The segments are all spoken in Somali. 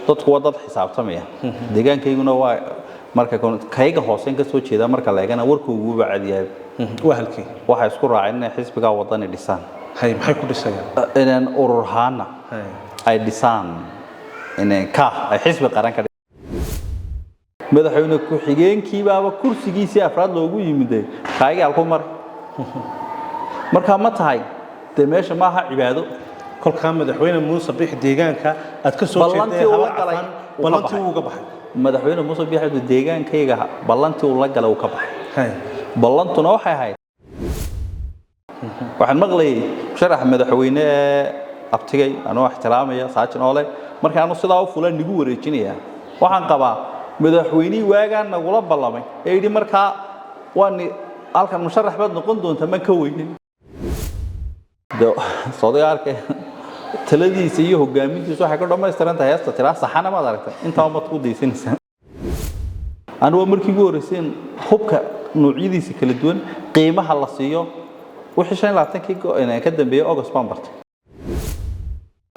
dadku waa dad xisaabtamaya deegaankayguna waa marka kayga hooseen ka soo jeeda marka la eegana warkoogu uba cadyahay wahalkii waxa isku raaceen in xisbiga wadani dhisaan maxay ku dhisayaan inaan ururhaana ay dhisaan inaan ka ay xisbi qaran ka madaxweyne ku xigeenkii baaba kursigiisa afraad loogu yimiday kayga halku marka ma tahay meesha ma aha cibaado kolka madaxweyne Muuse Biixi deegaanka aad ka soo jeeday ballantii uu uga baxay madaxweyne Muuse Biixi deegaankayga ballantii uu la galay uu ka baxay ballantuna waxay ahayd waxaan maqlay sharax madaxweyne abtigay anoo ixtiraamaya saacin oo leh marka aanu sidaa u fulan nigu wareejinaya waxaan qabaa madaxweynii waagaan nagula ballamay ee yidhi markaa waan halkan musharax baad noqon doontaa ma ka weynin صديقك تلذي سيه وجامين تسوي حاجة ربما يسترن تهيأ ترى صحنا ما دركت أنت ما تقول دي سنة أنا ومركي جورسين حبك نوعيدي سكالدون قيمة حلصية وحشين لا تنكي أنا كده بيه أوجس بامبرت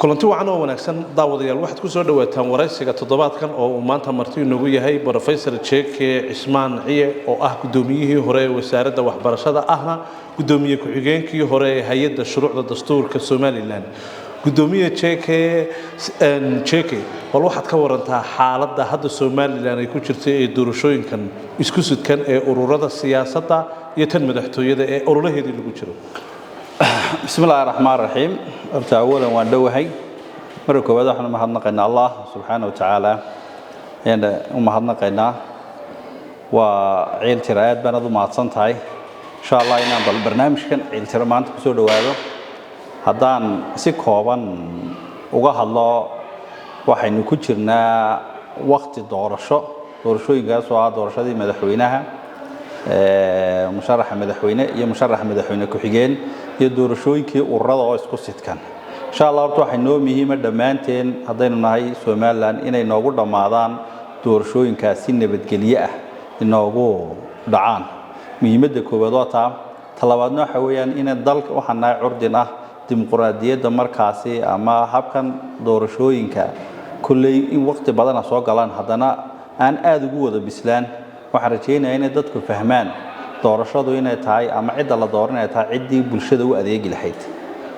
كلنتو عنو ونكسن داود يا الواحد كسر دوّتهم ورئيسك التضباط كان أو ما أنت مرتين نقولي هاي بروفيسور تشيك عثمان عيه أو قدوميه هراء وسارة وحبرشة أهنا قدوميه كحجين كي هراء هيئة الشروع الدستور كسومالي لان قدوميه تشيك والواحد كور أنتها حالة ده هذا السومالي لان يكون شرطي دروشين كان يسكت كان أورورة السياسة يتم مدحته يده أوروره هذي اللي بيشرو بسم الله الرحمن الرحيم أبدأ أولا وأندوهي مركب هذا إحنا مهضنا الله سبحانه وتعالى يعني مهضنا وعيل تراد بنادو ما تصنتهاي إن شاء الله إن بالبرنامج كان عيل ترمان تكسر وهذا هذان سكوبان وجه الله وحين كتيرنا وقت دورشو يجاز دورشة دي مدحوينها مشرح مدحوينه يا مشرح مدحوينه كحجين يدور شوي كي ورده اسكوسيت كان إن شاء الله رتوح النوم مهم دمانتين هذين نهاي سومالان إنه ينوجو رمضان دور شوي كاسين بتجليه ينوجو دعان مهم دكوباداتا طلبنا حويا إن الدلك وحنا عردنا ديمقراطية دمر كاسي أما حبكن دور شوي كل وقت بدنا سواق لان هذانا أن أدقوا ذا بسلان وحرجينا إن dadku fahmaan doorashadu inay tahay ama cid la dooranay tahay cidii bulshada u adeegi lahayd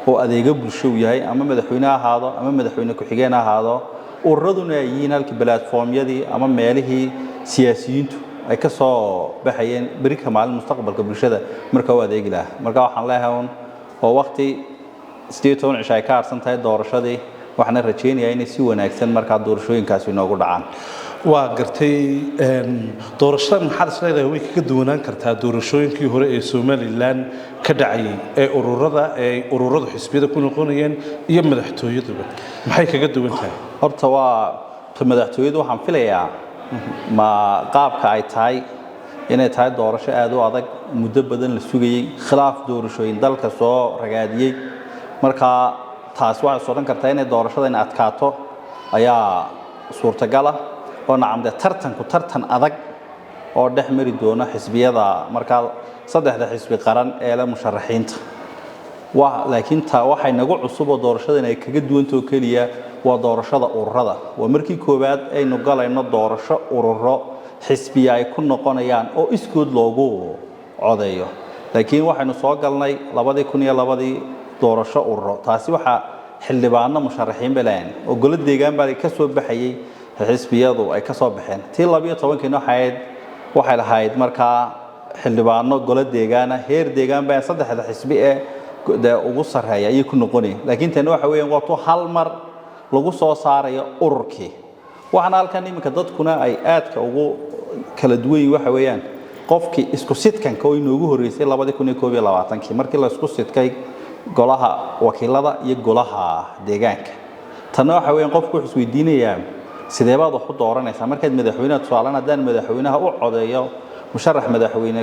oo adeega bulshadu yahay ama madaxweynaha ahaado ama madaxweyne ku xigeen ahaado uraduna yihiin halkii platformyadii ama meelihii siyaasiyiintu ay ka soo baxayeen berika maalin mustaqbalka bulshada marka uu adeegi lahaa marka waxaan leeyahay oo waqti 18 cishay ka arsan tahay doorashadii waxaan rajeynayaa in si wanaagsan marka doorashooyinkaasi inoogu dhacaan وقرتي دورشان محل سنة هو كدونان كرتها دورشوين كي هو السوماليلان كدعي أورورة حسبية كونوا قونيين يمد حتويد محيك كدوين كاي أرتوا تمد حتويد وحن فيليا ما قاب كاي تاي يعني تاي دورشة أدو هذا مدبدا للسوقي خلاف دورشوين دل كسو رجادي مركا تاسوا صورن كرتين دورشة إن أتكاتو أيا صورة جلا ونعم ده ترتن أذق أو ده مريدونا حسبية ذا مركال صدق ده حسبي قرن إلى مشرحين ولكن تا واحد نقول عصوبة دورشة إنه كجدون توكلية ودورشة أورده ومركي كوباد أي نقال إنه دورشة أورده حسبية يكون نقانيان أو إسكود لوجو عادية لكن واحد نسوق قالنا لبادي كونيا لبادي دورشة أورده تاسي واحد حل بعنا مشرحين بلين وقلت ديجان بعد كسب بحيي حسبيادو ay ka soo baxeen tii 12 kiino xayd waxay lahayd marka xildhibaano golo deegaana heer deegaan baa saddexda xisbi ee ugu sareeya ay ku noqonay laakiin tan waxa weeyaan wato hal mar lagu soo saarayo ururkii waxana halkan iminka dadkuna ay aadka ugu kala duwan waxa weeyaan qofkii isku sidkan ka inoogu horeysay 2021 markii la isku sidkay golaha wakiilada iyo golaha deegaanka tan waxa weeyaan qofku isweydiinaya sidee baad wax u dooranaysaa markaad madaxweynaha tusaale hadaan madaxweynaha u codeeyo musharax madaxweyne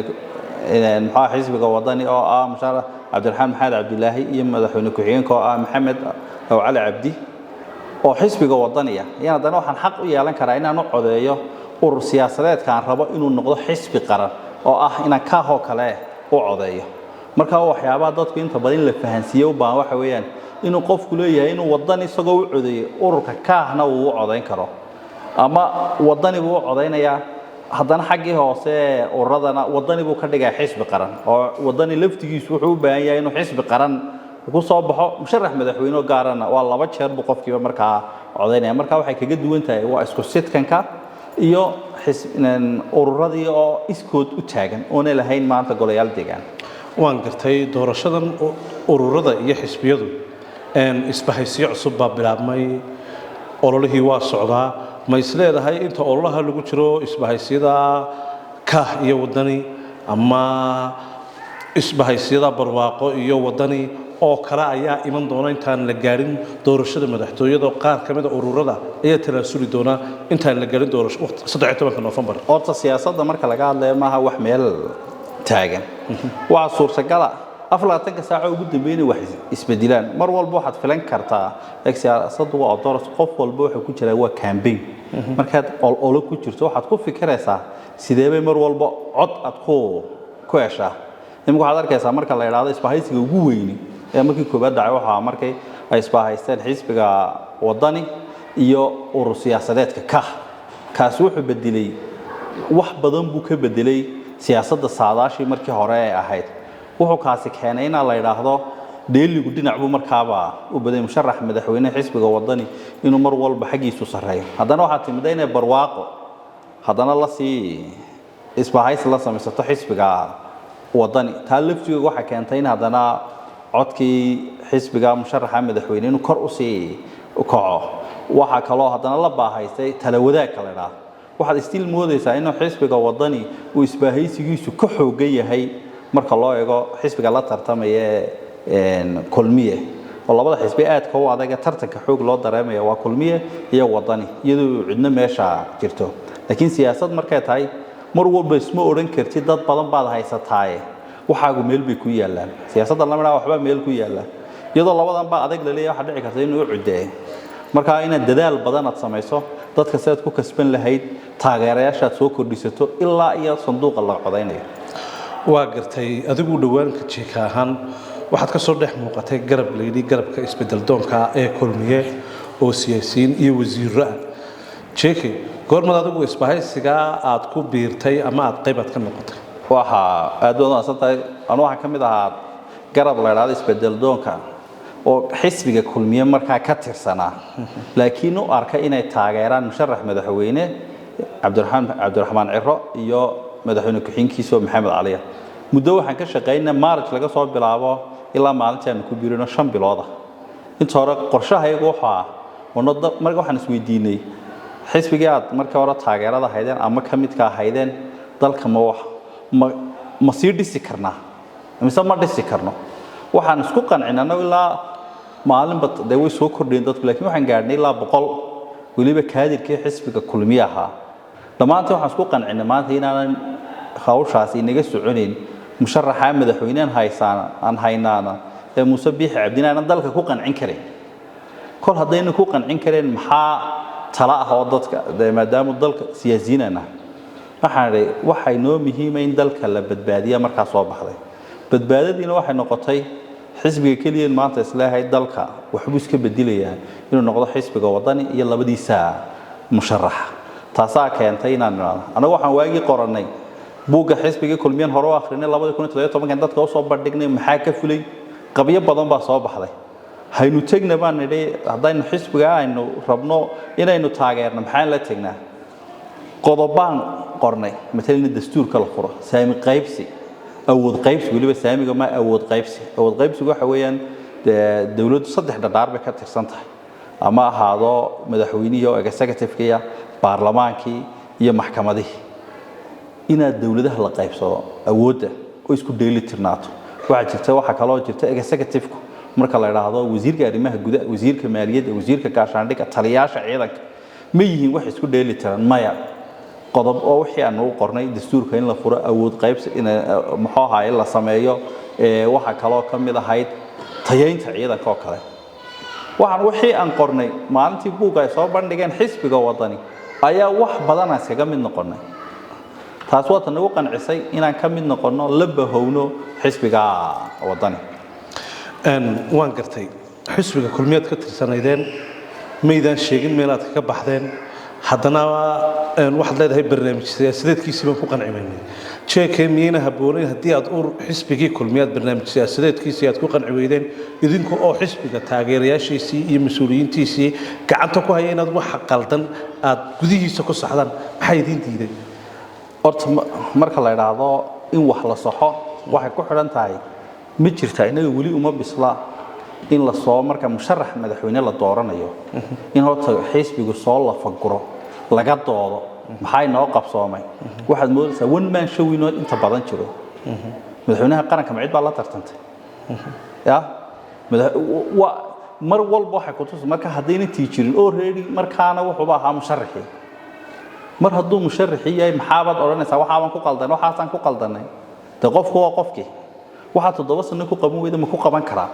maxaa xisbiga wadani oo musharax Cabdiraxmaan Maxamed Cabdilaahi iyo madaxweyne ku xigeenka oo Maxamed oo Cali Cabdi oo xisbiga wadaniya yana dana waxaan xaq u yeelan karaa inaan u codeeyo urur siyaasadeedka aan rabo inuu noqdo xisbi qaran oo inaan ka hoo kale u codeeyo marka waxyaabaha dadku inta badan la fahansiiyo baan waxa weeyaan inuu qofku leeyahay inuu wadan isagoo u codeeyo ururka kaahna uu u codeyn karo ama wadani buu u codeynayaa haddana xaggii hoose ururadana wadani buu ka dhigaa xisbi qaran oo wadani laftigiisu wuxuu u baahan yahay inuu xisbi qaran ku soo baxo musharax madaxweyne gaarana waa laba jeer buu qofkiiba markaa codeynaya marka waxay kaga duwan tahay waa isku sidkanka iyo ururadii oo iskood u taagan oo lahayn maanta golayaal deegaan waan gartay doorashadan ururada iyo xisbiyadu isbahaysiyo cusub baa bilaabmay ololihii waa socdaa ma isleedahay inta ololaha lagu jiro isbahaysiyada kaah iyo wadani ama isbahaysiyada barwaaqo iyo wadani oo kale ayaa iman doona intaan la gaarin doorashada madaxtooyada qaar ka mid ah ururada ayaa talaasuli doona intaan la gaarin doorasho 13 November horta siyaasadda marka laga hadlayo maaha wax meel taagan waa suurtagal aflaatan saaco ugu dambeeyay wax isbedilaan mar walba waxaad filan kartaa siyaasaddu waa doorasho qof walba waxa ku jira waa campaign markaad olo ku jirto waxaad ku fikiraysaa sidee bay mar walba cod aad ku heshaa imika waxaad arkaysaa marka la yiraahdo isbahaysiga ugu weyn ee markii koobaad dhacay waxa markay ay isbahaysteen xisbiga wadani iyo urur siyaasadeedka kaas wuxuu bedelay wax badan buu ka bedelay siyaasadda saadaashii markii hore ay ahayd wuxuu kaasi keenay in la yiraahdo deeligu dhinac buu markaaba u baday musharax madaxweyne xisbiga wadani inuu mar walba xaqiisu sareeyo haddana waxa timid inay barwaaqo haddana la sii isbahays la samaysato xisbiga wadani taa laftigeeda waxa keentay in haddana codkii xisbiga musharaxa madaxweyne inuu kor u sii kaco waxa kaloo haddana la baahaystay tala wadaag kale waxaad istil moodaysaa inuu xisbiga wadani uu isbahaysigiisu ka xoogan yahay marka loo eego xisbiga la tartamaya kulmiye oo labada xisbi aad ka u adag tartanka xoog loo dareemayo waa kulmiye iyo wadani iyadoo cidna meesha jirto laakiin siyaasad markay tahay mar walba isma oran kartid dad badan baad haysataaye waxaagu meel bay ku yaalaan siyaasadda lama waxba meel ku yaala iyadoo labadan ba adag la leeyahay waxa dhici karta inuu u cudeeyo marka inaad dadaal badan aad samayso dadka saad ku kasban lahayd taageerayaasha soo kordhisato ilaa iyo sanduuqa la codeynayo waa gartay adigu dhawaanka jeeka ahaan waxaad ka soo dhex muuqatay garab leeydi garabka isbedel doonka ee kulmiye oo siyaasiyiin iyo wasiirro jeeki goormad adigu isbahaysiga aad ku biirtay ama aad qaybad ka noqotay waxa aad u wanaagsantahay anu waxa kamid ahaa garab la yiraahdo isbedel doonka oo xisbiga kulmiye markaa ka tirsanaa laakiin uu arkay inay taageeraan musharax madaxweyne Cabdiraxmaan Ciro iyo madaxweyne ku-xigeenkiisa Maxamed Cali muddo waxaan ka shaqeynaa March laga soo bilaabo ilaa maalintii aan ku biirino 5 bilood inta hore qorshahaygu waxa marka waxaan isweydiinay xisbiga aad marka hore taageerada haydeen ama ka mid ka haydeen dalka ma sii dhisi karnaa mise ma dhisi karno waxaan isku qancinaa ilaa maalinba way soo kordheen dadku laakiin waxaan gaadhnay ilaa 100 waliba kaadirkii xisbiga kulmiyaha dhamaantii waxaan isku qancinay maanta inaan hawshaasi inaga soconeyn musharaxa madaxweynaha aan haynaana ee Muuse Biixi Cabdinaan dalka ku qancin kareen kol hadayna ku qancin kareen maxaa tala ah oo dadka maadaama dalka siyaasiyiinana waxay noo muhiim in dalka la badbaadiyo marka soo baxday badbaadadiina waxay noqotay xisbiga kaliya maanta islaahay dalka waxbu iska bedelayaa inuu noqdo xisbiga wadani iyo labadiisa musharax taasaa keentay inaan anagu waxaan waagi qoranay buuga xisbiga kulmiyan hore oo akhrinay 2017 dadka oo soo bandhignay maxaa ka fulay qabyo badan baa soo baxday haynu tagna baan nidhi haddaynu xisbiga aynu rabno inaynu taageerno maxaan la tagnaa qodobaan qornay مثلا dastuurka la furo saami qaybsi awood qaybsi waliba saamiga ma awood qaybsi waxa weeyaan dawladdu saddex dhadhaar bay ka tirsan tahay ama ahaado madaxweynaha oo executive-ka baarlamaankii iyo maxkamadihii ina dawladaha la qaybsado awoodda oo isku dheelitirnaato waxa jirta waxa kale oo jirta executive-ku marka la yiraahdo wasiirka arrimaha gudaha wasiirka maaliyadda wasiirka gaashaandhigga taliyaasha ciidanka ma yihiin wax isku dheelitiran maya qodob oo wixii aan u qornay dastuurka in la furo awood qaybsi in maxaa la sameeyo waxa kale oo kamid ahayd tayeynta ciidanka oo kale waxaan wixii aan qornay maalintii buuga ay soo bandhigeen xisbiga wadani ayaa wax badan iskaga mid noqonay taas waa tan ugu qancisay inaan ka mid noqono la bahowno xisbiga wadani waan gartay xisbiga kulmiyeed ka tirsanaydeen maydaan sheegin meelaad ka baxdeen haddana waxaad leedahay barnaamij siyaasadeedkiisii baan ku qancimaynay jeekee miyayna habboonayn haddii aad xisbigii kulmiyaad barnaamij siyaasadeedkiisii aad ku qanci weydeen idinku oo xisbiga taageerayaashiisii iyo mas-uuliyiintiisii gacanta ku haya inaad waxa qaldan aad gudihiisa ku saxdaan maxaa idiin diiday horta marka la yidhaahdo in wax la saxo waxay ku xidhan tahay ma jirtaa inaga weli uma bisla in la soo marka musharax madaxweyne la dooranayo in horta xisbigu soo la faguro laga doodo maxay noo qabsoomay waxaad moodaysaa one man show inoo inta badan jiro madaxweynaha qaranka ma cid baa la tartantay ya mar walba waxay ku tusay marka haddayna tiijirin oo reedi markaana wuxuu ahaa musharaxi mar hadduu musharaxi yahay maxaabaad odhanaysaa waxaan ku qaldan waxaan ku qaldanay de qofku waa qofkii waxa 7 sano ku qaban weyda ma ku qaban karaa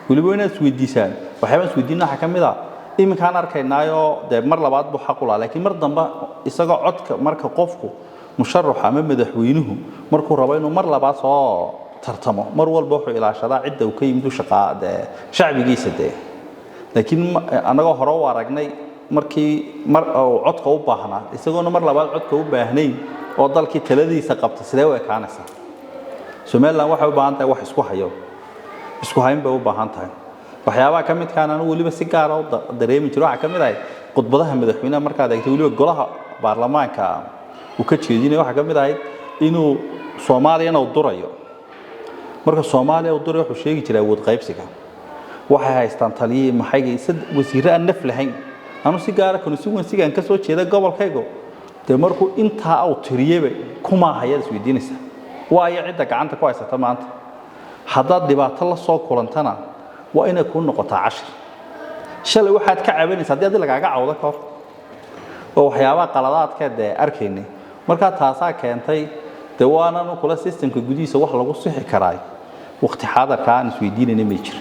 waliba inaad isweydiisaan waxyaabaan isweydiinaa waxa ka mid ah iminkaan arkaynaayo de mar labaad buu xaq u lahaa laakiin mar dambe isagoo codka marka qofku musharax ama madaxweynuhu markuu rabo inuu mar labaad soo tartamo mar walba wuxuu ilaashadaa cidda uu ka yimid shaqada shacbigiisa de laakiin anagoo hore u aragnay markii mar codka u baahnaa isagoona mar labaad codka u baahnayn oo dalkii taladiisa qabta sidee u ekaanaysaa Somaliland waxay u baahan tahay wax isku hayn bay u baahan tahay waxyaabaha ka mid kaana waliba si gaar ah u dareemi jiro waxa ka mid ah khudbadaha madaxweynaha markaad eegto waliba golaha baarlamaanka uu ka jeedinay waxa ka mid ah inuu Soomaaliya uu durayo marka Soomaaliya uu durayo wuxuu sheegi jiray awood qaybsiga waxay haystaan taliye maxay wasiir aan naf lahayn anu si gaar ah constituency-gan ka soo jeeda gobolkayga de markuu inta uu tiriyay kuma hayad isweydiinaysa waayo cidda gacanta ku haysata maanta haddaad dhibaato la soo kulantana waa inay ku noqotaa cashir shalay waxaad ka cabanaysaa haddii lagaaga cawdo ka hor oo waxyaabaha qaladaadkeed arkaynay marka taasaa keentay de waananu kula systemka gudihiisa wax lagu sixi karaa waqti xaadarka aan isweydiinayna ma jiro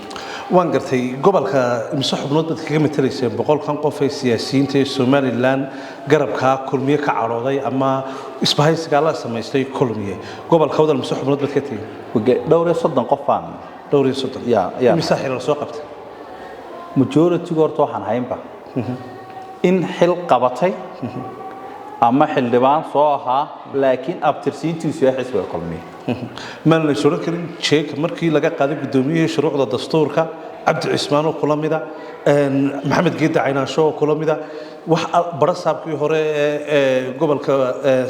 waan gartay gobolka imse xubnood bad kaga matalaysay 100 qof ee siyaasiyiinta ee Somaliland garabka kulmiye ka carooday ama isbahaysiga la sameystay kulmiye gobolka wadal imse xubnood bad ka tagay dhowr iyo 30 qof aan dhowr iyo 30 ya imse xil soo qabtay majority goorto waxaan haynba in xil qabatay ama xildhibaan soo ahaa laakiin abtirsiintiisu ay xisbiga kulmiye ما لنا شو ركن شيك مركي لقى قاضي قدوميه شروع ضد دستورك عبد العثمان وكلامي محمد جيد عيناشو وكلامي wax barasaabkii hore gobolka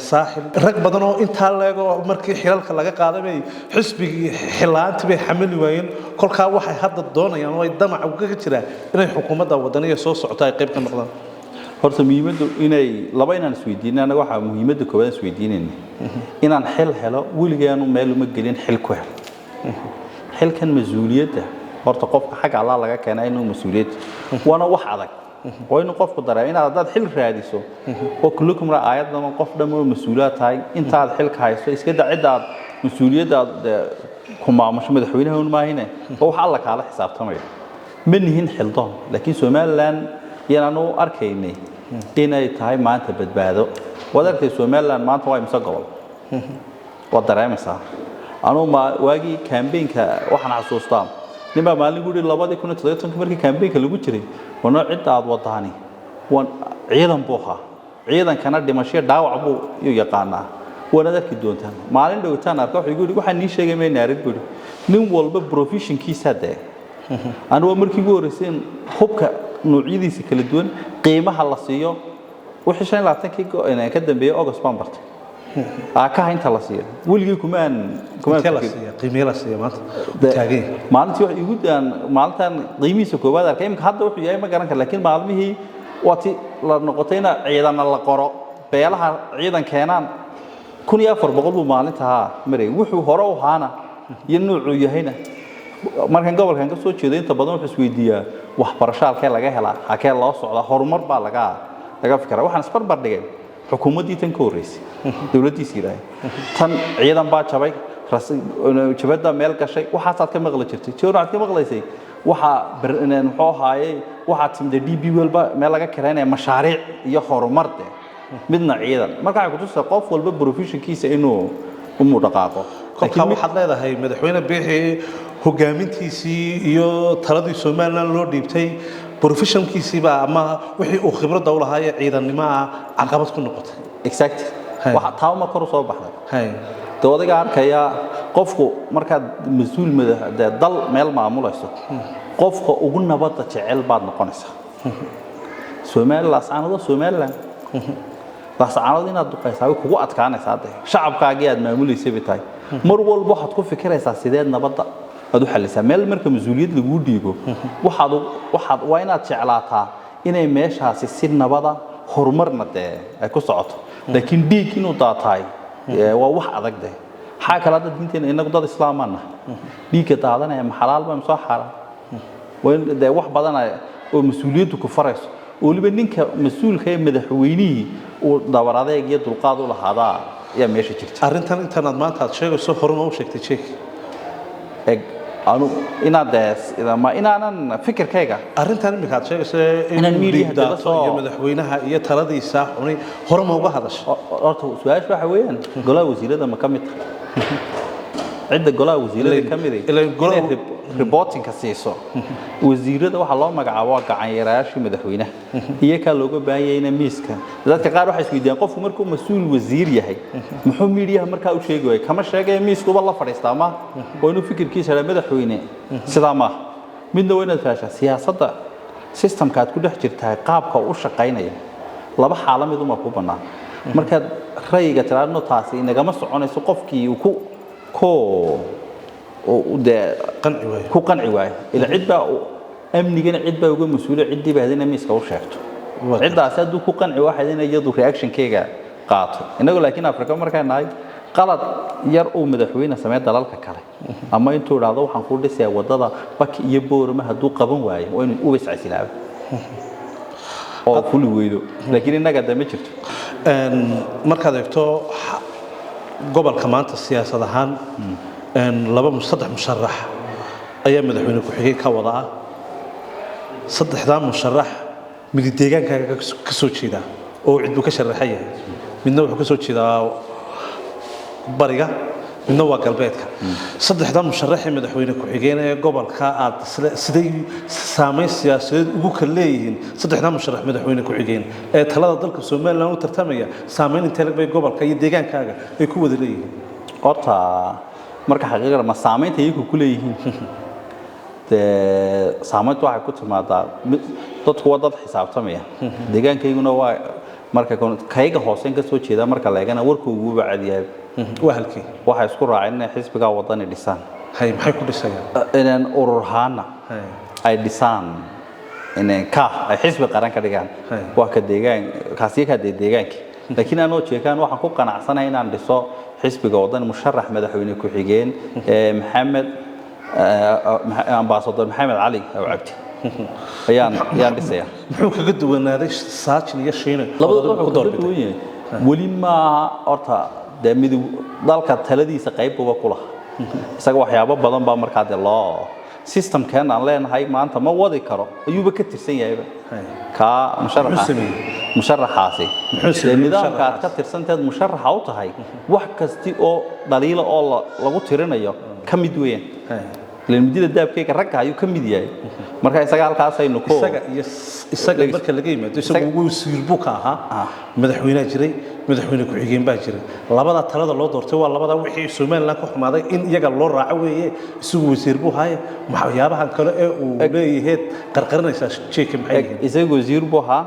saaxil rag badan oo inta leego markii xilalka laga qaaday xisbigii xilaantii bay xamili waayeen kolka waxay hadda doonayaan oo ay damac uga jiraan inay xukuumadda wadaniga soo socota ay qayb ka noqdaan horta muhiimadu inay laba inaan isweydiinaa anaga waxa muhiimada koowaad isweydiinayna inaan xil helo wiligeenu meel uma gelin xil ku hel xilkan mas'uuliyadda horta qofka xaq Allah laga keenay inuu mas'uuliyad wana wax adag oo inuu qofku dareemo inaad dad xil raadiso oo kullukum raayadna qof dhamo mas'uuliyad tahay intaad xilka hayso iska dacidaad mas'uuliyadda ku maamusho madaxweynaha uu maahine oo wax alla kala xisaabtamayo manihin xildoon laakiin Somaliland yanaanu arkaynay inay tahay maanta badbaado wadarkay Somaliland maanta waa imsa gobol wad dareemaysaa anuu ma waagi campaign-ka waxaan xasuustaa nima maalin guri 2017 markii campaign-ka lagu jiray wana cid aad wadaani wan ciidan buuxa ciidan kana dhimasho dhaawac buu yaqaanaa wana dadkii doontaan maalin dhawtaan arko waxaan nii sheegay ma naarid guri nin walba profession-kiisa de anu markii ugu horeysay hubka noocyadiisa kala duwan qiimaha la siiyo wixii 25 inay ka dambeeyay August baan bartay ka inta la siiyo wiliga kumaan qiimaha la siiyo maanta taagay maalintii wax igu daan maalintan qiimihiisa koobaad arkay imka hadda wuxuu yahay ma garan kar laakiin maalmihii waati la noqotayna ciidan la qoro beelaha ciidan keenan 1400 buu maalinta maray wuxuu hore u haana iyo nuucu yahayna markan gobolkan ka soo jeeday inta badan wuxuu isweydiiyaa wax barashaalkee laga helaa hakee loo socda horumar baa laga fikiraa waxaan isbarbar dhigay xukuumaddii tan ka horeysay dawladdiisa ilaahay tan ciidan baa jabay jabada meel gashay waxaasaad ka maqli jirtay joornaad ka maqlaysay waxa muxuu ahaayay waxa timday DB walba meel laga keenay mashaariic iyo horumar midna ciidan marka ay ku tusay qof walba professionkiisa inuu u dhaqaaqo laakiin waxaad leedahay madaxweyne Biixi hogaamintiisii iyo taladii Soomaaliland loo dhiibtay professionkiisii ba ama wixii uu khibrad u lahaa ciidannimo caqabad ku noqotay exactly waxa taawma kor soo baxday doodiga arkaya qofku marka mas'uul madaxda dal meel maamulayso qofka ugu nabadda jecel baad noqonaysaa Soomaaliland laascaanada inaad duqaysaa way kugu adkaanaysaa shacabkaaga aad maamulaysaa bitay mar walba waxaad ku fikiraysaa sidee nabadda aad u xalisaa meel marka mas'uuliyad lagu dhiibo waxaad waa inaad jeclaataa inay meeshaasi si nabada horumarna ay ku socoto laakiin dhiig inuu daataay waa wax adag xaa kala diinteena inagu dad islaamana dhiigga daadanaya maxalaal ba soo xaara way wax badan oo mas'uuliyadu ku farayso waliba ninka mas'uulka ee madaxweynaha oo dabaradeeg iyo dulqaad u lahaada ayaa meesha jirta arrintan intan aad maanta sheegayso horuma u sheegtay jeek anu inaanan fikirkayga arrintan imika aad sheegayso inaan miidiyaha iyo madaxweynaha iyo taladiisa cunay horuma uga hadasho horta su'aasha waxa weeyaan golaha wasiirada ma kamid عند جلا وزيرة كمدي reporting كسيسو وزيرة waxa loo magacaabo gacanyaaraashii madaxweynaha iyaga looga baahanyahay miiska dadka qaar waxay isweydiiyaan qofku markuu mas'uul wasiir yahay muxuu miidiyaha markaa u sheegay kama sheegay miiskuba la fadhiistaa ma oo inuu fikirkiisa la madaxweyne sidaa ma midna wayna faasha siyaasadda systemka aad ku dhex jirtaa qaabka u shaqeynaya laba xaalad mid uma ku banaan marka rayga tiraadno taasi inagama soconayso qofkii uu ku qanci waay ila cidba amnigana cidba uga mas'uulay cidii baadina miiska u sheegto cidaas haduu ku qanci waxay inay iyadu reaction keega qaato inagu laakiin Afrika markaa nahay qalad yar oo madaxweyne sameey dalalka kale ama intuu raado waxaan ku dhisay wadada bak iyo boorma haduu qaban waayo oo inuu u iscasilaabo oo fuli weydo laakiin inaga dama jirto markaad eegto gobolka maanta siyaasad ahaan laba saddex musharax ayaa madaxweyne ku xigay ka wada saddexda musharax mid deegaankaaga ka soo jeeda oo cid uu ka sharaxay midna wuxuu ka soo jeedaa bariga midna waa galbeedka saddexda musharax ee madaxweyne ku xigeen ee gobolka aad siday saameyn siyaasadeed ugu kala leeyihiin saddexda musharax madaxweyne ku xigeen ee talada dalka Soomaaliland u tartamaya saameyn inta laga bay gobolka iyo deegaankaaga ay ku wada leeyihiin horta marka xaqiiqada ma saameynta iyagu ku leeyihiin saameyntu waxay ku timaadaa dadku waa dad xisaabtamaya deegaankayguna waa marka kayga hooseyn ka soo jeeda marka leegana warkoogu u bacadiyaa wahalkii waxa isku raaceen in xisbiga wadani dhisaan maxay ku dhisayaan inaan ururhaana ay dhisaan inaan ay xisbi qaran ka dhigaan waa ka deegaan kaasiye ka deegaanka laakiin aan oo jeekaan waxaan ku qanacsanahay inaan dhiso xisbiga wadani musharax madaxweyne ku xigeen maxamed ambassador maxamed cali oo cabdi ayaan dhisaya muxuu kaga duwanaaday saajin iyo shiine labadooda ku doorbideen wali ma horta mid dalka taladiisa qayb uga kula isaga waxyaabo badan baa markaa loo system kan aan leenahay maanta ma wadi karo ayuuba ka tirsan yahay ka musharaxaasi nidaamka aad ka tirsanteed musharaxa u tahay wax kasti oo dhaliilo oo lagu tirinayo ka mid weeyaan لأن داب كيك ركع يمكن مدياي مركا إسقى على كاسة إنه كو إسقى مركا لقيمة تسوي ويصير بوكا مدحونا جري مدحونا كحجين باجري لبضع ثلاثة الله دورته ولا لبضع وحي سومان لك وحماده إن يجعل الله راعوي يسوي ويصير بو هاي محيابها كله وبيه قرقرنا يساش شيء محيي إسقى ويصير بوها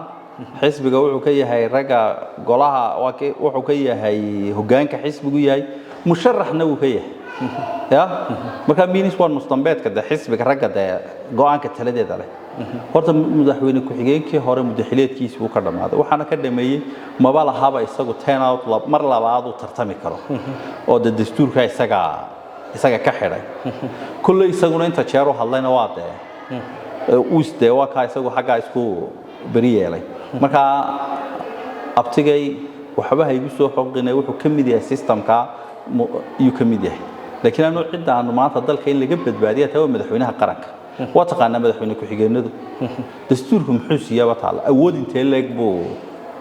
حسب جوعه كي هاي رجع قلها وحكي هاي هجان كحسب جوي مشرح نو كيه يا marka minis waan mustanbeed ka xisbiga ragga go'aanka taladeeda leh horta madaxweyne ku xigeenkii hore madaxileedkiisa uu ka dhamaaday waxaana ka dhameeyay maba lahaba isagu 10 out mar labaad uu tartami karo oo dastuurka isaga ka xiray kullu isaguna inta jeer oo hadlayna waa uusde waa ka isagu xagga isku bari yeelay marka abtigay waxba haygu soo xoqinay wuxuu ka mid yahay systemka iyo ka mid yahay لكن أنا عند أنه ما تضل كين اللي جبت بعديها تو مدحونها قرنك واتقنا مدحون كحجينده دستوركم حسية وطال أود أنت اللي جبوا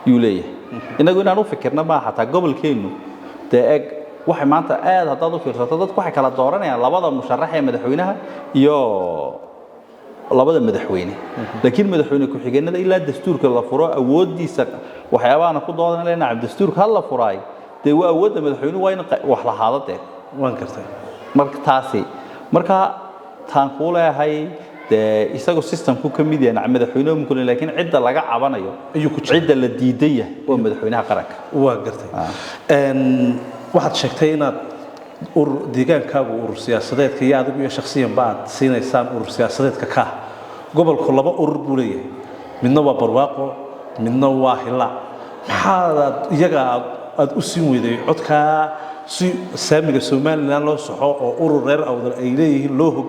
يوليه inagu inaan u fikirna ma xataa gobolkeenu dee eg waxay maanta aad haddaad u fiirsato dadku waxay kala dooranayaan labada musharax ee madaxweynaha iyo labada madaxweyne laakiin madaxweyne ku xigeenada ilaa dastuurka la furo awoodiisa waxyaabaha ku doodan leena dastuurka hal la furay dee waa awoodda madaxweynuhu waa in wax la haadade waan kartay marka taasi marka taan ku leeyahay dee isagu systemku ka mid yahay madaxweynuhu mumkin laakiin cidda laga cabanayo ayuu ku cidda la diidaya waa madaxweynaha qaranka waa gartay waxaad sheegtay inaad deegaankaagu urur siyaasadeedka iyo adigu iyo shakhsiyan baad siinaysaan urur siyaasadeedka ka gobolku laba urur buu leeyahay midna waa barwaaqo midna waa hila maxaad iyaga aad u siin weyday codkaa si saamiga Soomaaliland loo soxo oo urur reer awdal ay leeyihiin loo hog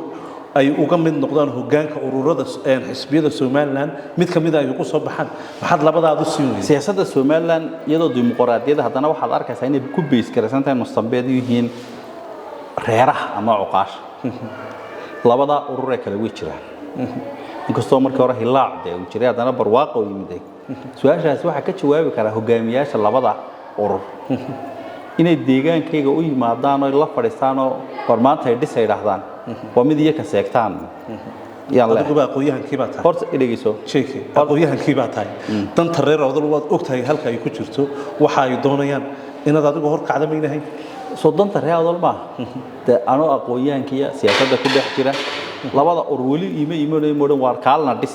ay uga mid noqdaan hoggaanka ururada xisbiyada Soomaaliland mid kamid ah ay ku soo baxaan maxaad labadaad u siin weyday siyaasadda Soomaaliland iyadoo dimuqraadiyadda haddana waxaad arkaysaa inay ku bees garaysantahay mustambeed yihiin reeraha ama cuqaash labada urur ee kala jiraan inkastoo markii hore hilaac uu jiray haddana barwaaqo yimiday su'aashaas waxa ka jawaabi kara hogaamiyaasha labada urur inay deegaankayga u yimaadaan oo la fadhiistaan oo hormaanta ay dhisay yiraahdaan waa mid iyaga ka seegtaan yaan la adigu aqooyahankii baa tahay horta dhageyso sheekay aqooyahankii baa tahay danta reer awdal waad ogtahay halka ay ku jirto waxa ay doonayaan inaad adigu hor kacda meeynahay soo danta reer awdal ma anoo aqooyahankiya siyaasadda ku dhex jira labada urur wali iimayay moodan waar kaalna dhis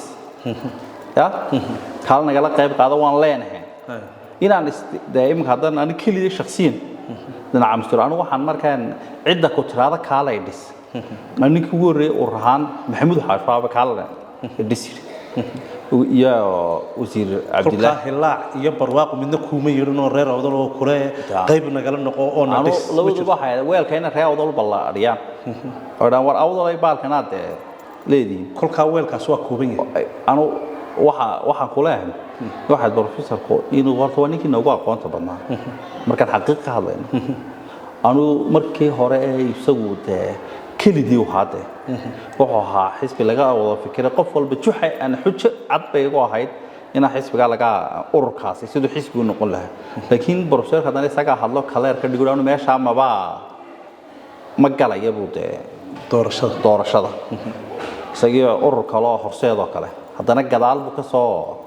ya kaalna gala qayb qaado waan leenahay inaan daaimka haddana ani kaliya shakhsiyan dhinaca mustaqbalka waxaan markaan cidda ku tiraada kaalay dhis ninka ugu horeeyay ururhan maxamuud xaafaabe kaalna dhis iyo wasiir Cabdillah hilaac iyo barwaaqo midna kuma yeerin oo reer awdal oo kule qayb nagala noqo oo na dhis labadu waxay weelkayna reer awdal ballaariyaan oo dhan war awdal ay baalkanaad leedii kolka weelkaas waa kooban yahay waxaan ku leeyahay waxaad professorku inuu horta waa ninkii noogu aqoonta badnaa markaan xaqiiq ka hadlayno anu markii hore ee isagu kelidii waxaad wuxuu ahaa xisbi laga wada fikiray qof walba juxay aan xujo cad bay ugu ahayd in xisbiga laga ururkaasi sidoo xisbigu noqon lahaa laakiin professor haddana isaga hadlo kaleer ka dhigo inuu meesha ma galaya buu doorashada isagii urur kale oo horseedo kale haddana gadaal buu ka soo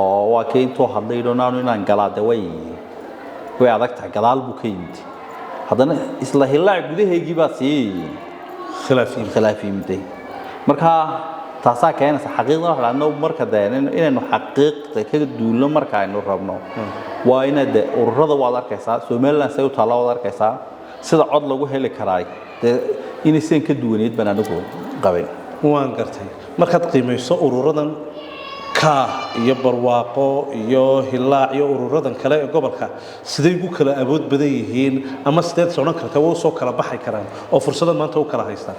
oo waa keentu hadlay doonaanu inaan galaade way adag tahay gadaal buu ka yimid haddana isla hilaac gudaheegii baa si khilaafiyay marka taasaa keenaysa xaqiiqda waxa la marka inaynu xaqiiqda ka duulno marka aynu rabno waa in ururada waad arkaysaa Soomaaliland say u taalo waad arkaysaa sida cod lagu heli karay inaysan ka duwaneed baan anigu qabay waan gartay markaad qiimeyso ururadan ka iyo barwaaqo iyo hilaac iyo ururadan kale ee gobolka sidee ugu kala awood badan yihiin ama sideed soo karta oo soo kala baxay karaan oo fursado maanta u kala haystaan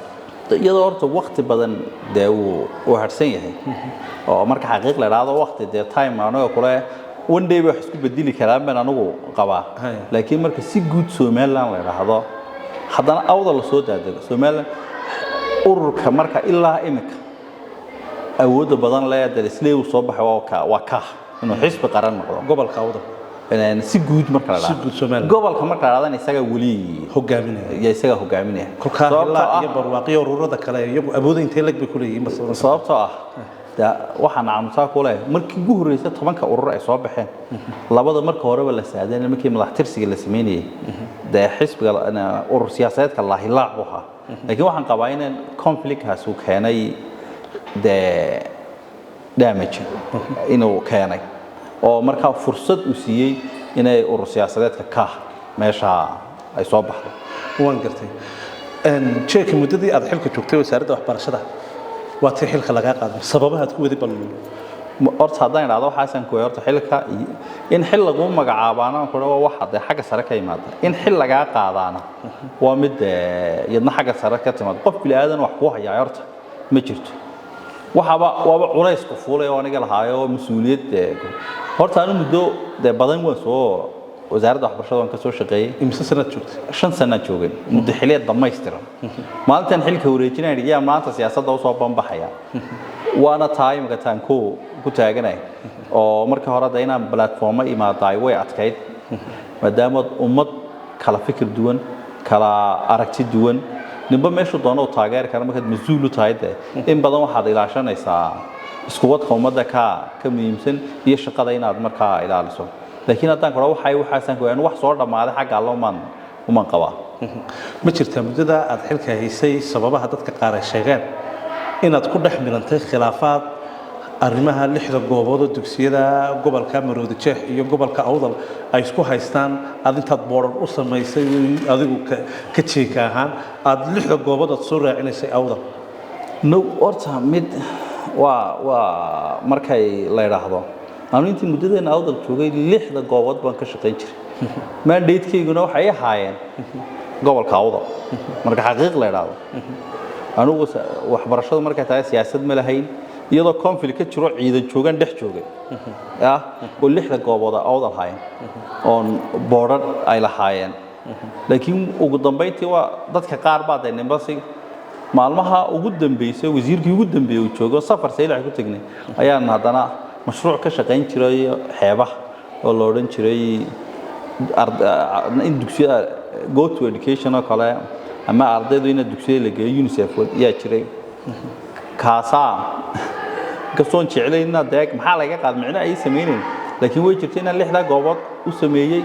iyadoo horta waqti badan uu harsan yahay oo marka xaqiiq la raado waqti time anaga kule one day wax isku bedeli karaan baan anigu qabaa laakiin marka si guud Soomaaliland la raado haddana awdal la soo daadego Soomaaliland ururka marka ilaa imika awood badan leeyahay islee uu soo baxay waa ka inuu xisbi qaran noqdo gobolka awdal si guud marka la raado gobolka marka la raadana isaga wali hogaaminaya kolka iyo barwaaqo ururada kale iyagu awood intee lag bay ku leeyihiin sababtoo ah waxaan caamsaa ku leeyahay markii ugu horeysay 10ka urur ay soo baxeen labada marka horeba la saadeen markii madax tirsiga la sameeyay xisbiga urur siyaasadeedka la hilaac waxa laakiin waxaan qabaa in conflict-kaas uu keenay damage inuu keenay oo marka fursad u siiyay inay urur siyaasadeedka ka meesha ay soo baxdo waan gartay check muddadii aad xilka joogtay wasaaradda waxbarashada waa tii xilka laga qaaday sababaha aad ku wadi bal horta haddaan idhaahdo waxaasan ku horta xilka in xil lagu magacaabaana kuna waa wax hadda xagga sare ka yimaada in xil laga qaadaana waa mid yadna xagga sare ka timaad qof bili aadan wax ku hayaa horta ma jirto waaba culays ku fuulay oo aniga lahaayo mas'uuliyad horta anu muddo badan waan soo wasaaradda waxbarashada waan ka soo shaqeeyay imisa sanad joogtay 5 sano joogay muddo xiliyeed dhamaystiran maalintan xilka wareejinay dhigaa maanta siyaasadda u soo banbaxaya waana time-ka taan ku taaganay oo markii hore inaan platform imaaday way adkayd maadaama ummad kala fikir duwan kala aragti duwan ninba meeshu doono taageer kara markaad mas'uul u tahay in badan waxaad ilaashanaysaa isku wadka ummadda ka muhiimsan iyo shaqada inaad markaa ilaaliso laakiin haddaan koro waxaasan ku wax soo dhamaaday xagga uma qabaa ma jirtaa muddada aad xilka haysay sababaha dadka qaar ay sheegeen inaad ku dhex milantay khilaafaad arrimaha 6 goobood oo dugsiyada gobolka Maroodi Jeex iyo gobolka Awdal ay isku haystaan aad intaad boorad u sameysay adigu ka jeeka ahaan aad 6 goobood aad soo raacineysay Awdal no orta mid waa markay la yiraahdo aanu intii muddadeena Awdal joogay 6 goobood baan ka shaqeyn jiray mandate-keyguna waxay ahaayeen gobolka Awdal marka xaqiiq la yiraahdo anugu waxbarashadu markay tahay siyaasad ma lahayn iyadoo conflict ka jiro ciidan joogan dhex joogay oo 6 goobood Awdal haayeen oo boorad ay lahaayeen laakiin ugu dambeyntii waa dadka qaar baa nimbaasi maalmaha ugu dambeysay wasiirkii ugu dambeeyay uu joogo safar saylac ku tagnay ayaan hadana mashruuc ka shaqeyn jiray xeebaha oo la oran jiray in dugsiyada go to education oo kale ama ardaydu in dugsiyada la geeyo UNICEF yaa jiray kaasa gasoon jeclayna deeg maxaa laga qaad micna ay sameeyeen laakiin way jirtay in 6 goobood u sameeyay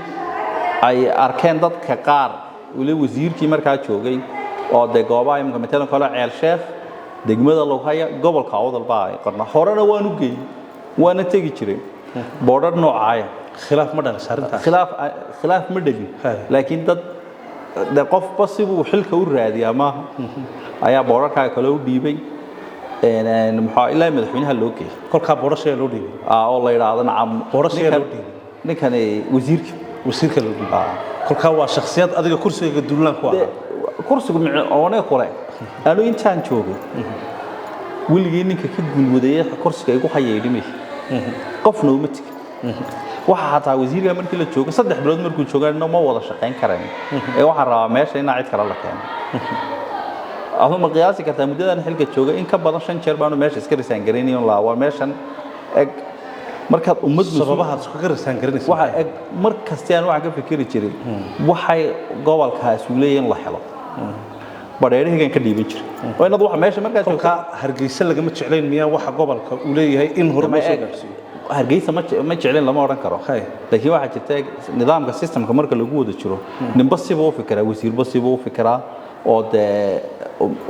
ay arkeen dadka qaar wali wasiirkii markaa joogay oo de goobaha imka metelan kala ceel sheekh degmada Lughaya gobolka Awdal baa qarna horena waan u geeyay waana tagi jiray boorad noocaaya khilaaf ma dhalan sarinta khilaaf ma dhalin laakiin dad qof basibu xilka u raadiyaa ma ayaa boorarka kale u dhiibay maxaa ilaa madaxweynaha loo geeyay kolka boorashada loo dhiibay oo la yiraahdo nacam boorashada loo dhiibay ninkan wasiirka loo dhiibay kolka waa shakhsiyad adiga kursiga duulaan ku ah kursigu oone kale aanu intaan joogay wiligii ninka ka gulwaday kursiga igu hayeedimay qofna uma tig waxa hataa wasiirka markii la joogo 3 bilood markuu joogaana ma wada shaqeyn karaan waxa rabaa meesha in cid kale la keeno ahu ma qiyaasi kartaa muddadan xilka jooga in ka badan 5 jeer baanu meesha iska risaan gareenayo la waa meeshan eg markaad ummad sababaha isku ka risaan garanaysa waxa eg markastaan waxa ka fikiri jiray waxay gobolkaas u leeyeen la helo bareerigan ka dhiibin jiray oo inaad waxa meesha markaa joogta Hargeysa lagama jeclayn miyaa waxa gobolka u leeyahay in horumar soo gaarsiiyo Hargeysa ma jeclayn lama oran karo laakiin waxa jirta nidaamka systemka marka lagu wada jiro ninba si buu fikiraa wasiirba si buu fikiraa oo de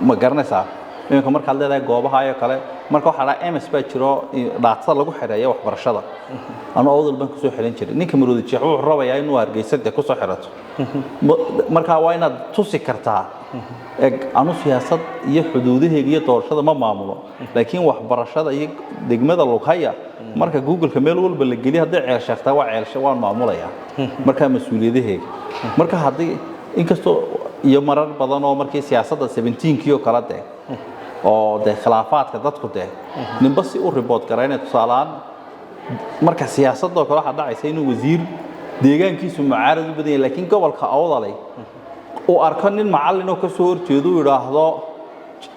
ma garanaysaa iminka marka aad leedahay goobaha ayo kale marka waxa la MS baa jiro dhaatada lagu xireeyo waxbarashada ana Awdal baan ku soo xiran jiray ninka Maroodi Jeex wuxuu rabayaa inuu Hargeysa ku soo xirato marka waa inaad tusi kartaa anu siyaasad iyo xuduudaheega iyo doorashada ma maamulo laakiin waxbarashada iyo degmada Lughaya marka Google-ka meel walba la geliyo haddii ceel sheegtaa waa ceelsha waan maamulaya marka mas'uuliyadaheega marka haddii inkastoo iyo marar badan oo markii siyaasadda 17 oo kala de oo de khilaafaadka dadku de ninba si u report gareynay tusaalaan marka siyaasadda kale waxa dhacaysa inuu wasiir deegaankiisu mucaarad u badan yahay laakiin gobolka Awdal oo arko nin macallin oo ka soo horjeedo uu yiraahdo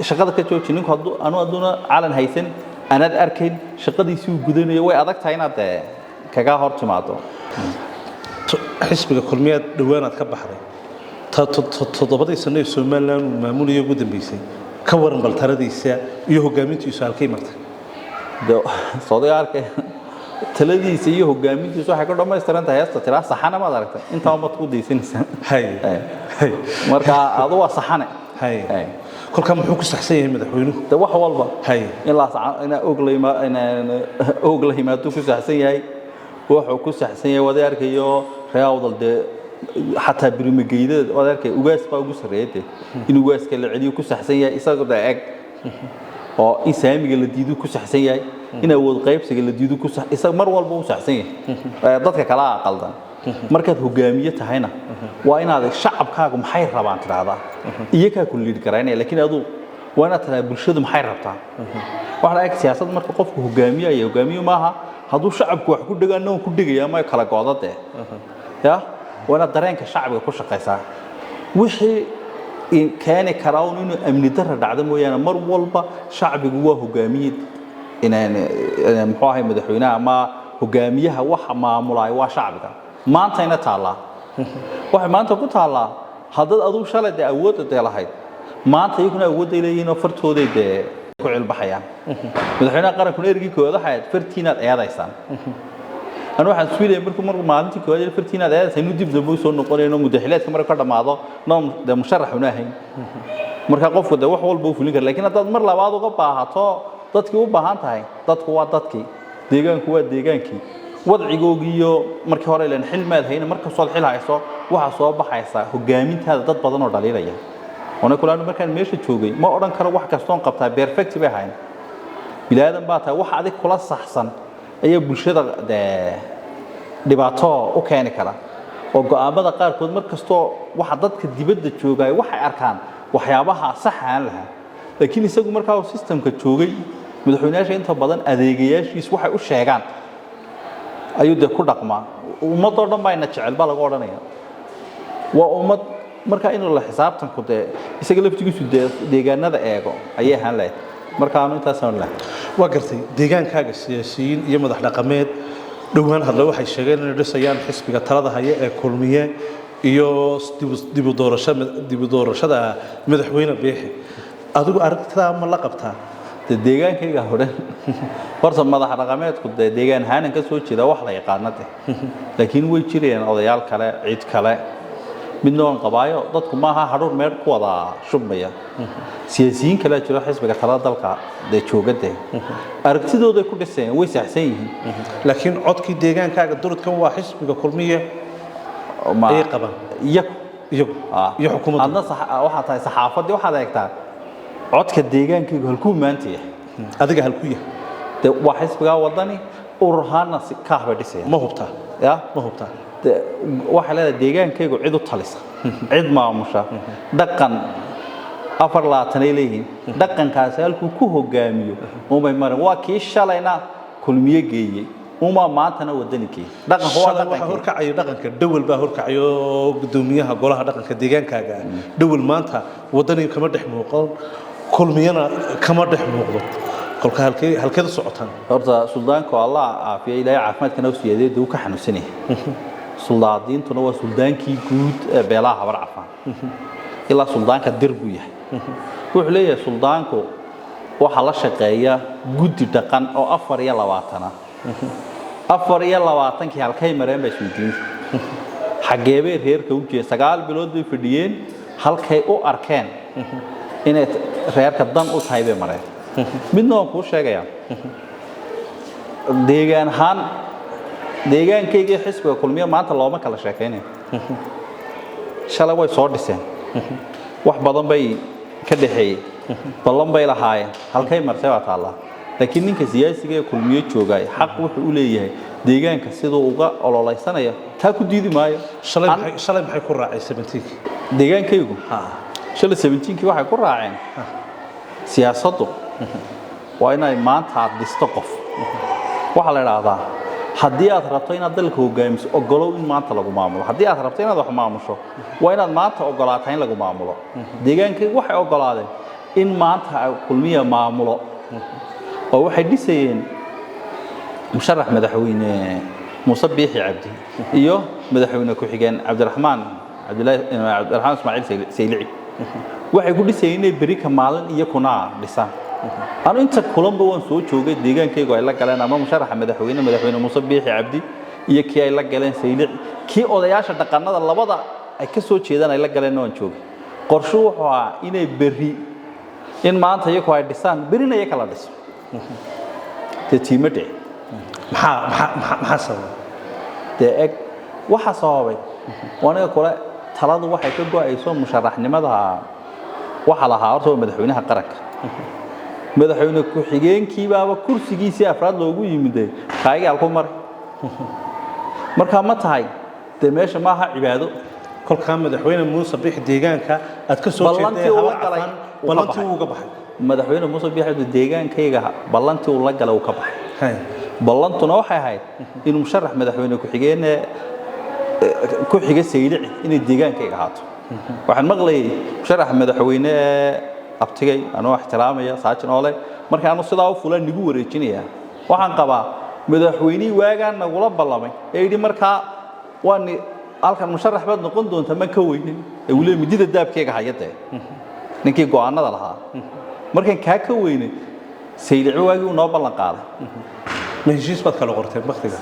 shaqada ka joojin ninku aduna calan haysan anad arkayn shaqadiisii uu gudanayo way adag tahay inaad kaga hor timaado xisbiga kulmiyeed dhawaanaad ka baxday toddobadii sano ee Soomaaliland maamulaya ugu dambeysay ka waran baltaradiisa iyo hogaamintiisa halkay martay Soomaaliya taladiisa iyo hogaamintiisa waxa ka dhameystiran tahay heesta tira saxana ma aragtay inta uma ku deysanaysan marka adu waa saxane kolka muxuu ku saxsan yahay madaxweynuhu de wax walba in la saxana oglayma ku saxsan yahay wuxuu ku saxsan yahay wada arkayo Awdal de حتى برمجيده وذلك وجاس بقى وجوس ريته إنه وجاس كله عديو كوس حسين يا إساق ده أج أو إنسان يقول ديدو كوس حسين يا إنه أول قيب سجل ديدو كوس إساق مر والبوس حسين ضدك كلا أقل ده مركز هجومية هنا وين هذا الشعب كاكم حير ربان ترى هذا إياك كل اللي كراني لكن هذا وأنا ترى برشة محير ربطان وعلى أك سياسة مركز قف هجومية معها هذا الشعب كوح كل دجاج إنه كل دجاج ما يخلق قاضته ya wana dareenka shacbiga ku shaqeysaa wixii كان كراون إنه أمن درة عدم ويانا مر والبا شعب جواه هجامية إن محاهم مدحونا ما هجاميها وح ما ملاي وشعبك ما أنت هنا تعالى واحد ما أنت قلت تعالى هذا أدو شلة ده أود ده لهاي ما أنت يكون أود إلى هنا فرت هذا ده كل البحيان مدحونا قرن كنا يرجع كذا حياة فرتينا أيضا إنسان أنا واحد سويد يمركم مرة مالتي كواجد فرتينا ده سينودي بزبوس ونقول إنه مدحلات كمرة كذا معضة نام ده مشرح وناهي مرة قف ده وحول بوفلين كر لكن هذا مرة لبعض وقبع حتى تذكي وبهان تاعي تذكي وتذكي ديجان كوا ديجان كي وضع جوجيو مرة هراء لأن حلم هذا هنا مرة صالح العيسى وحصاب بحيسا هو جامين هذا ضد بدن ودليل يعني وأنا كل أنا مرة ماشي تشوجي ما أوران كرا واحد كستون قبتها بيرفكت بهاين بلادن بعتها واحد كل صحصن أي bulshada dhibaato u keeni kara oo go'aamada qaar kood markasto waxa dadka dibadda joogay waxay arkaan waxyaabaha sax aan laha laakiin isagu markaa uu systemka joogay madaxweynayaasha inta badan adeegayaashiis waxay u sheegaan ayuu de ku dhaqmaa ummadoo dhan baa ina jecel baa laga odhanaya waa ummad markaa in la xisaabtanku de isaga laftigiisu deegaanada eego ayay ahaan lahayd markaa aanu intaas aan lahayn waa gartay deegaankaaga siyaasiyiin iyo madax dhaqameed dhowaan hadla waxay sheegeen inay dhisayaan xisbiga talada haya ee kulmiye iyo dib u doorashada madaxweyne Biixi adigu aragtidaa ma la qabtaa deegaankayga hore horta madax dhaqameedku deegaan haanan ka soo jeeda wax la yaqaanade laakiin way jireen odayaal kale cid kale midna aan qabaayo dadku ma aha haruur meel ku wada shubmaya siyaasiyiin kale jira xisbiga talada dalka de joogade aragtidooda ku dhiseen way saxsan yihiin laakiin codkii deegaankaaga durudkan waa xisbiga kulmiye ay qaban iyo xukuumadda adna waxa tahay saxaafadii waxa eegtaa codka deegaankayga halkuu maanta yahay adiga halkuu yahay de waa xisbiga wadani ururhaana si ka habadhisay ma hubtaa ma hubtaa waxa la deegaankaygu cid u talisa cid maamusha dhaqan afar laatanay leeyihiin dhaqankaas halkuu ku hogaamiyo umay maran waa kii shalayna kulmiye geeyay uma maantana wadanikii dhaqan waxa horkacayo dhaqanka dawal baa horkacayo gudoomiyaha golaha dhaqanka deegaankaaga dawal maanta wadaniga kama dhex muuqan kulmiyana kama dhex muuqdo kolka halkeed u socotaan horta suldaanku Allah aafiya ilaahay caafimaadkana u siiyay uu ka xanuunsanay suldaadiintuna waa suldaankii guud ee beelaha habar cafaan ilaa suldaanka dirbu yahay wuxuu leeyahay suldaanku waxa la shaqeeya guddi dhaqan oo 24 kii halkay mareen bay suudiin xageebay reerka u jeey 9 bilood bay fadhiyeen halkay u arkeen inay reerka dan u tahay bay mareen midna waan ku sheegaya deegaankayga xisbiga kulmiye maanta looma kala sheekaynayo shalay way soo dhiseen wax badan bay ka dhaxeeyay ballan bay lahaayeen halkay marsay waa taala laakiin ninka siyaasiga ee kulmiye joogay xaq wuxuu u leeyahay deegaanka sidoo uga ololeysanaya taa ku diidi maayo shalay maxay ku raacay 17 deegaankaygu shalay 17 waxay ku raaceen siyaasaddu waa inay maanta dhisto qof waxa la yiraahdaa haddii aad rabto inaad dalka hogaamiso ogolow in maanta lagu maamulo haddii aad rabto inaad wax maamusho waa inaad maanta ogolaataa in lagu maamulo deegaankaygu waxay ogolaadeen in maanta kulmiye maamulo oo waxay dhisayeen musharax madaxweyne Muuse Biixi Cabdi iyo madaxweyne ku xigeen Cabdiraxmaan Ismaaciil Saylici waxay ku dhisayeen inay bari ka maalin iyo kuna dhisaan anu inta kulanba waan soo joogay deegaankaygu ay la galeen ama musharaxa madaxweyne Muuse Biixi Cabdi iyo kii ay la galeen Saylici kii odayaasha dhaqanada labada ay ka soo jeedaan ay la galeen waan joogay qorsho wuxuu ahaa inay bari in maanta iyagu ay dhisaan barina iyaga kala dhiso tiimade maxaa sababay deeg waxa sababay wanaga kale taladu waxay ka go'ayso musharaxnimada waxa lahaa horta madaxweynaha qaranka madaxweyne ku xigeenkii baaba kursigiisa afraad loogu yimiday qaayga ku mar marka ma tahay de meesha ma aha cibaado kolka madaxweyne Muuse Biixi deegaanka aad ka soo jeeday ballantii uu ka baxay madaxweyne Muuse Biixi deegaankayga ballantii uu la galay uu ka baxay ballantuna waxay ahayd inuu musharax madaxweyne ku xigeen ku xiga saylici inay deegaankayga ahaato waxaan maqlayay sharax madaxweyne abtigay anoo ixtiraamaya saajin ole marka aanu sidaa u fulan nigu wareejinaya waxaan qabaa madaxweynihii waagaan nagula ballamay ee yidhi markaa waan halkan musharax baad noqon doontaa ma ka weynin ee weli midida daabkayga hayadee ninkii go'aanada lahaa markaan ka weynay saylici waagii uu noo ballan qaaday ma heshiis baad kala qortay waqtiga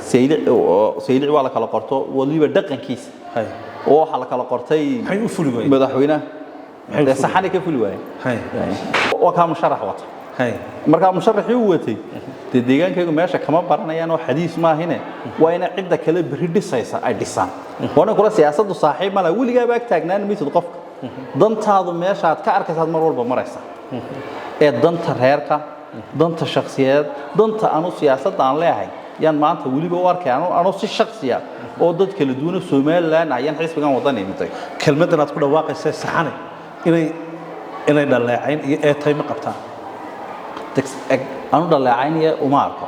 saylici waa la kala qorto waliba dhaqankiisa oo waxa la kala qortay maxay u fuli waayeen madaxweynaha saxani ka fuli waayeen waa ka musharax wata marka musharaxii uu watay deegaankaygu meesha kama baranayaan oo xadiis ma ahine waa ina cidda kale bari dhisaysa ay dhisaan waana kula siyaasaddu saaxiib ma laha weligaa baag taagnaan maysid qofka dantaadu meesha aad ka arkaysaad mar walba maraysa ee danta reerka danta shakhsiyeed danta anu siyaasadda aan leeyahay yaan maanta weliba u arkay anoo si shakhsiya oo dad kala duwan Soomaaliland ayaan xisbigan wadan imitay kelmadan aad ku dhawaaqaysaa saxane inay dhaleecayn iyo ee tay ma qabtaa anu dhaleecayn iyo uma arko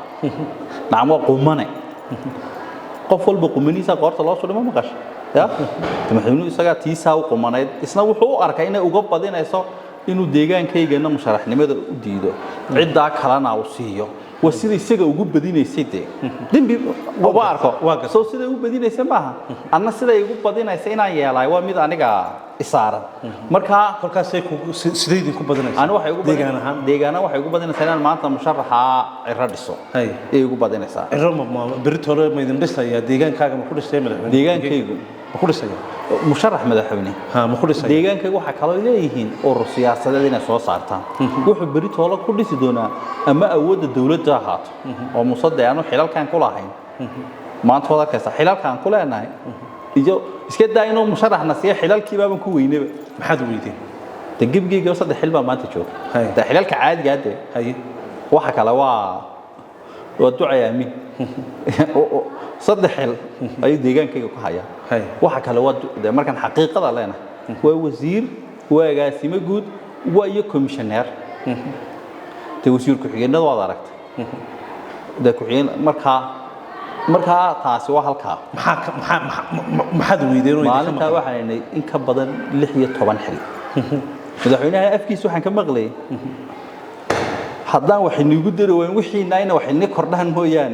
nacmo qumane qof walba qumaniisa qoorta loo soo dhimo maqash ya madaxweynuhu isaga tiisa u qumaneed isna wuxuu u arkay inay uga badinayso inuu deegaankaygana musharaxnimada u diido cidda kalena uu siiyo waa sida isaga ugu badinaysay dambi uga arko soo sida ugu badinaysay maaha anna sida ugu badinaysay inaan yeelay waa mid aniga isaaran marka halkaas ay sideedin ku badinaysaa aan waxay ugu deegaana waxay ugu badinaysaa inaan maanta musharaxa ciro dhiso ay ugu badinaysaa ciro ma beritoole ma idin dhisaya deegaankaaga ma ku dhisay madaxweyne deegaankaygu ma ku dhisay musharax madaxweyne ma ku dhisay deegaankaygu waxa kale oo leeyihiin urur siyaasadeed inay soo saartaan wuxuu beritoole ku dhisi doonaa ama awoodda dawladda ahaato oo musadde aanu xilalkan ku lahayn maanta wada kaysa xilalkan ku leenahay iyo iska daa inuu musharaxna si xilalkii baaban ku weynaba maxaad weydeen degibgeyga saddex xil baa maanta jooga ta xilalka caadiga ah waxa kale waa ducayaamin saddex xil ay deegaankayga ku hayaan waxa kale waa markan xaqiiqada leenahay waa wasiir waa agaasimo guud waa iyo commissioner te wasiir ku xigeenada waad aragtay da ku xigeen markaa taasi waa halka maxaad weydeen oo maalinta waxaan in ka badan 16 xil madaxweynaha afkiisa waxaan ka maqlay haddaan wax inagu daro waan wixiina wax ina kordhaan mooyaan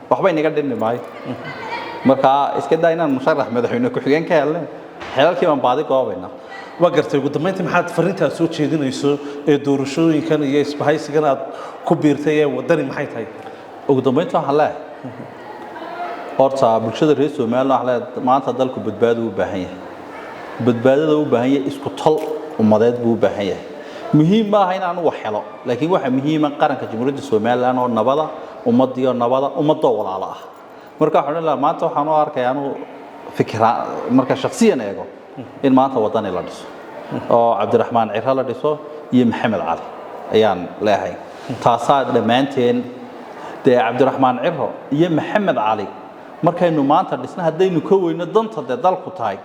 waxba inaga dhinmi maayo marka iska daa inaan musharax madaxweyne ku xigeen ka helnay xelalkii baan baadi goobayna waa gartay ugu dambeyntii maxaad fariintaas soo jeedinayso ee doorashooyinkan iyo isbahaysigan aad ku biirtay ee wadani maxay tahay ugu dambeyntii waxaan leeyahay horta bulshada reer Soomaaliland waxa maanta dalku badbaado u baahan yahay badbaadada u baahan yahay isku tal umadeed buu u baahan yahay muhiim ma aha in aanu wax helo laakiin waxa muhiim ah qaranka jamhuuriyadda Soomaaliland oo nabada ummadiyo nabada ummadda walaalo ah marka waxaan leeyahay maanta waxaan u arkay aanu fikra marka shakhsiyan eego in maanta wadani la dhiso oo Cabdiraxmaan Ciro la dhiso iyo Maxamed Cali ayaan leeyahay taasaa dhamaanteen Cabdiraxmaan Ciro iyo Maxamed Cali markaynu maanta dhisna hadaynu ka weyno danta dalku tahay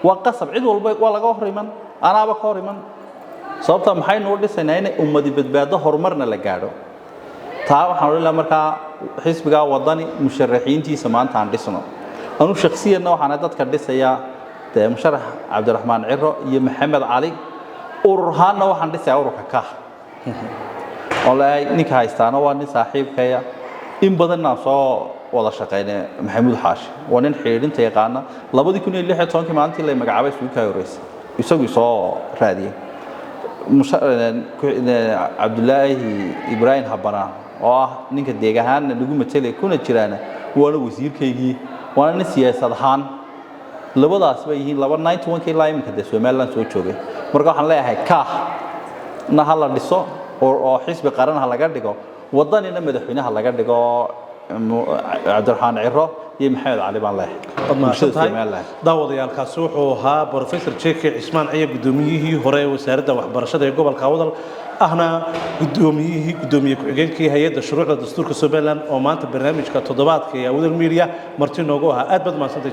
waa qasab cid walba waa laga horiman anaaba ka horiman sababta maxay noo dhisanaa in ummadi badbaado horumarna la gaadho taa waxaan leeyahay marka xisbiga wadani musharaxiintiisa maanta aan dhisno anu shakhsiyanna waxaan dadka dhisaya musharax Cabdiraxmaan Ciro iyo Maxamed Cali ururhaana waxaan dhisay ururka ka والله نك هايستانا وان صاحبكيا إن بدنا صا ولا شقينا محمود حاش وان حيرين تيقانا لابد يكون اللي حيطان كمان أنت اللي مجعبس ويكايوريس يسوي صا رادي مش عبد الله إبراهيم حبنا نك ديجهان نقول مثله كونه جيرانه وانا وزير كيجي وانا سياسة هان لابد أسبوعين لابد 91 كلايم كده سوى مالنا سوى شوكه مركا حنلاقي هاي كاه نهلا ديسو أو حسب قرن هلا قديكو وضني نمد حين هلا قديكو عبد الرحمن عرة يمحل علي بالله داود يا الكاسوح وها بروفيسور تشيك عثمان عيه قدوميه هراء وسارده وحبرشده يقبل كاودل احنا قدوميه كحجينكي هيئه شروع دستورka Soomaaliland oo maanta barnaamijka toddobaadka ee awdal media marti noogu ahaa aad bad ma santay